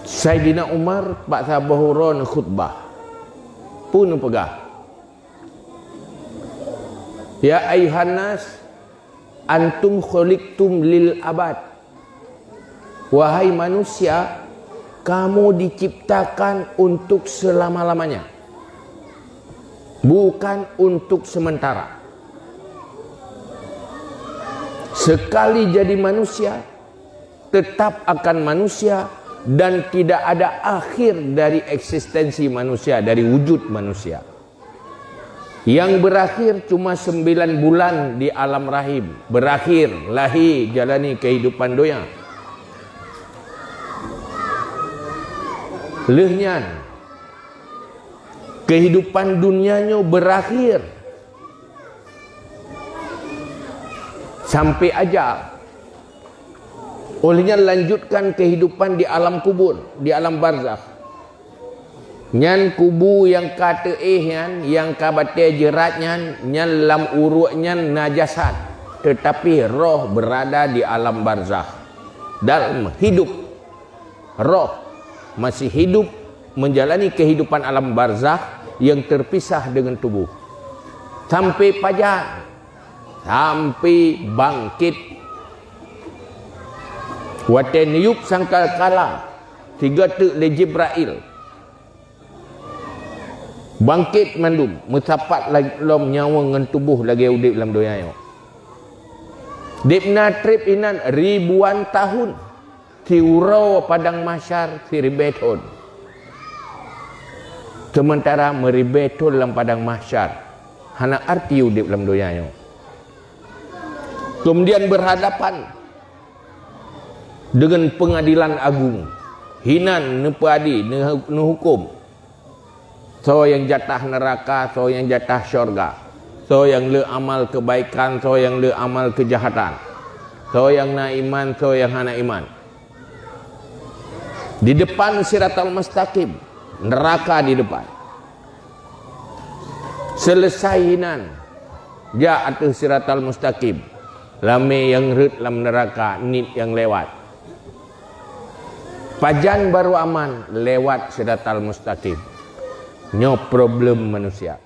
Saidina Umar pak sabahuron khutbah pun pegah. Ya ayuhan nas antum khuliqtum lil abad. Wahai manusia, kamu diciptakan untuk selama-lamanya, bukan untuk sementara. Sekali jadi manusia, tetap akan manusia, dan tidak ada akhir dari eksistensi manusia, dari wujud manusia. Yang berakhir cuma 9 bulan di alam rahim. Berakhir, lahir, jalani kehidupan doya. Lehnyan, kehidupan dunianya berakhir. Sampai ajal. Olehnya lanjutkan kehidupan di alam kubur, di alam barzakh. Nyan kubu yang kata yang kabate jeratnya, nyan lam uruknya najasat, tetapi roh berada di alam barzakh. Dalam hidup, roh masih hidup menjalani kehidupan alam barzakh yang terpisah dengan tubuh. Sampai pajar, sampai bangkit. Waten yuk sangkal kalam, 3 tek le Jibril. Bangkit mandum, mesapat lagi lom nyawa dengan tubuh lagi udip dalam doya. Dipna trip inan ribuan tahun tiurau padang mahsyar siribeton. Sementara meribeton dalam padang mahsyar, hana arti udip dalam doya. Kemudian berhadapan dengan pengadilan agung, hinan nepadi nehukum. So yang jatah neraka, so yang jatah syurga, so yang le amal kebaikan, so yang le amal kejahatan, so yang na iman, so yang hana iman. Di depan siratal mustaqim, neraka di depan. Selesai hinan, ja atas siratal mustaqim, lame yang ret lam neraka, nit yang lewat. Pajan baru aman lewat siratal mustaqim. No problem manusia.